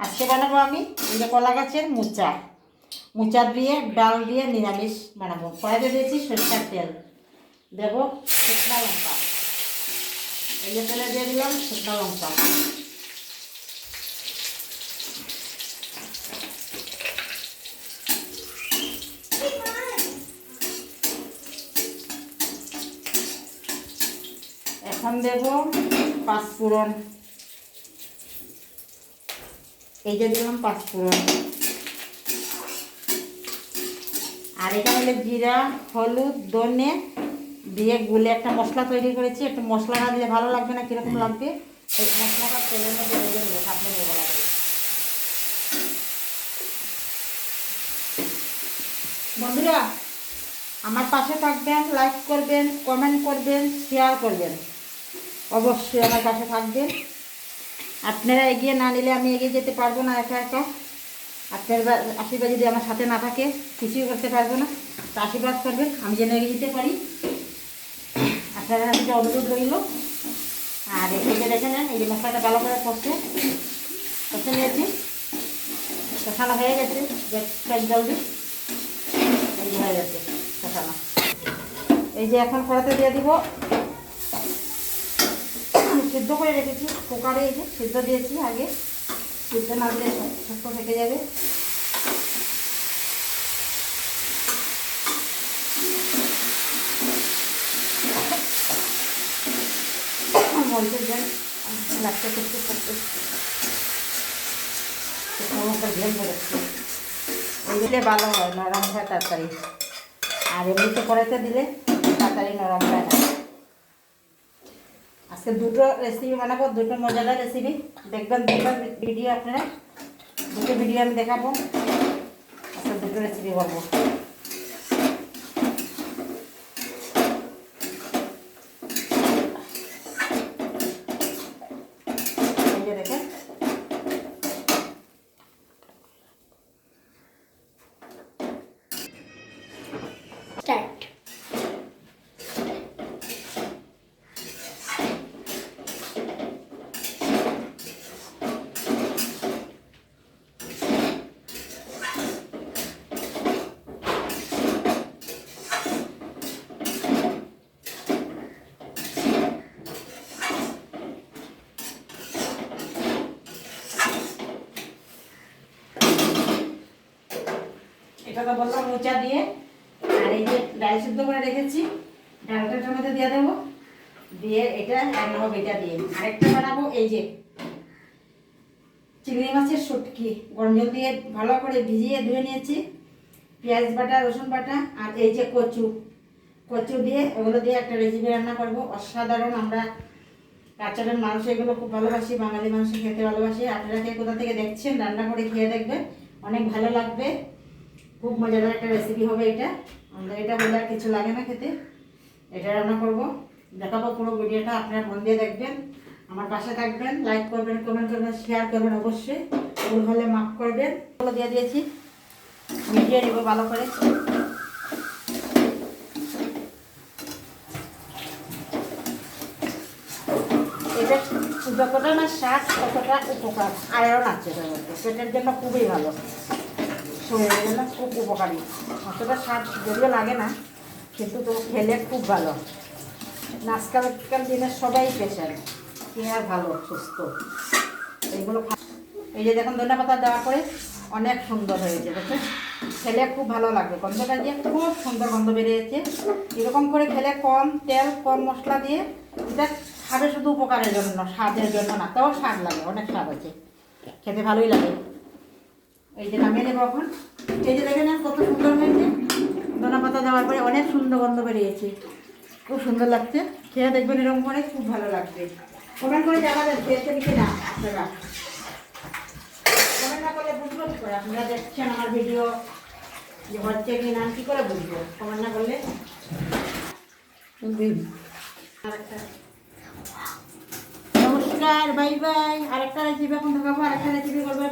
আজকে বানাবো আমি এই যে কলা গাছের মোচা দিয়ে ডাল দিয়ে নিরামিষ বানাবো। কড়াইতে দিয়েছি সরষের তেল, দেবো শুকনো লঙ্কা, এই যে তেলে দিয়ে দিলাম শুকনো লঙ্কা, এখন দেব পাঁচফোড়ন, এই যে দিলাম পাঁচফোড়ন, আর এখানে হলো জিরা, হলুদ, ধনে দিয়ে গুলে একটা মশলা তৈরি করেছি। একটু মশলা না দিলে ভালো লাগবে না, কীরকম লাগবে। এই মশলাটা তেলের মধ্যে দিয়ে দেবো, আপনি নিয়ে বলা করে। বন্ধুরা আমার পাশে থাকবেন, লাইক করবেন, কমেন্ট করবেন, শেয়ার করবেন, অবশ্যই আমার পাশে থাকবেন। আপনারা এগিয়ে না নিলে আমি এগিয়ে যেতে পারবো না একা একা। আপনার আশীর্বাদ যদি আমার সাথে না থাকে কিছুই করতে পারবো না। তো আশীর্বাদ করবেন আমি যেন এগিয়ে যেতে পারি, আপনারা কাছে অনুরোধ রইল। আর এই যে দেখে নেন, এই যে মশলাটা ভালো করে কষে নিয়েছি, কষানো হয়ে গেছে, জলদি এই যে হয়ে গেছে কষানো। এই যে এখন কড়াতে দিয়ে দিব, সিদ্ধ করে রেখেছি কুকারে, এই যে সিদ্ধ দিয়েছি আগে, সিদ্ধ না দিলে শক্ত থেকে যাবে। মরিচের জল লাগতে করতে করতে ঝেল পড়েছে, এই দিলে ভালো হয়, নরম হয় তাড়াতাড়ি। আর এমনিতে কড়াইতে দিলে তাড়াতাড়ি নরম হয় না। আজকে দুটো রেসিপি বানাবো, দুটো মজাদার রেসিপি দেখবেন, দুটো ভিডিও আপনারা, দুটো ভিডিও আমি দেখাবো। আজকে দুটো রেসিপি করবো। এই যে দেখেন, স্টার্ট। এটা তো বললাম মোচা দিয়ে। আর এই যে ডাল সিদ্ধ করে রেখেছি, ডালটার মধ্যে দিয়ে দেবো, দিয়ে এটা রান্না হবে এটা দিয়ে। আরেকটা বানাবো, এই যে চিংড়ি মাছের শুটকি গরম জল দিয়ে ভালো করে ভিজিয়ে ধুয়ে নিয়েছি, পেঁয়াজ বাটা, রসুন বাটা, আর এই যে কচু দিয়ে, ওগুলো দিয়ে একটা রেসিপি রান্না করবো অসাধারণ। আমরা কাঁচাটার মানুষ এগুলো খুব ভালোবাসি, বাঙালি মানুষ খেতে ভালোবাসি। আপনারা কে কোথা থেকে দেখছেন রান্না করে খেয়ে দেখবেন, অনেক ভালো লাগবে। খুব মজাদার একটা রেসিপি হবে এটা। আমাদের এটা বলে আর কিছু লাগে না খেতে। এটা রান্না করবো, দেখাবো পুরো ভিডিওটা, আপনারা মন দিয়ে দেখবেন, আমার পাশে থাকবেন, লাইক করবেন, কমেন্ট করবেন, শেয়ার করবেন অবশ্যই। ভুল হলে মাফ করবেন। ওগুলো দিয়ে দিয়েছি, মিশিয়ে নেব ভালো করে। এটা যতটা না স্বাদ ততটা উপকার, আয়রন আছে এটার মধ্যে, পেটের জন্য খুবই ভালো, শরীরের জন্য খুব উপকারী। অতটা স্বাদ যদিও লাগে না, কিন্তু তো খেলে খুব ভালো। আজকালকার দিনে সবাই পেশেন্ট, কে আর ভালো সুস্থ এইগুলো। এই যে দেখুন ধনে পাতা দেওয়ার পরে অনেক সুন্দর হয়েছে, দেখুন খেলে খুব ভালো লাগবে। গন্ধটা দিয়ে খুব সুন্দর গন্ধ বেরিয়েছে। এরকম করে খেলে কম তেল কম মশলা দিয়ে, এটা খাবে শুধু উপকারের জন্য, স্বাদের জন্য না, তাও স্বাদ লাগে, অনেক স্বাদ আছে, খেতে ভালোই লাগে। এই যে নামিয়ে নেবো এখন। এই যে দেখে নেন কত সুন্দর হয়েছে, ধনে পাতা দেওয়ার পরে অনেক সুন্দর গন্ধ বেরিয়েছে, খুব সুন্দর লাগছে। খেয়ে দেখবেন এরকম করে, খুব ভালো লাগবে। কমেন্ট করে জানাবেন খেয়েছেন কি না আপনারা। কমেন্ট না করলে বুঝবো কি করে আপনারা দেখছেন আমার ভিডিও যে হচ্ছে কি না, কি করে বুঝবো কমেন্ট না করলে। নমস্কার, বাই বাই। আরেকটা রেসিপি এখন দেখাবো, আরেকটা রেসিপি করবো।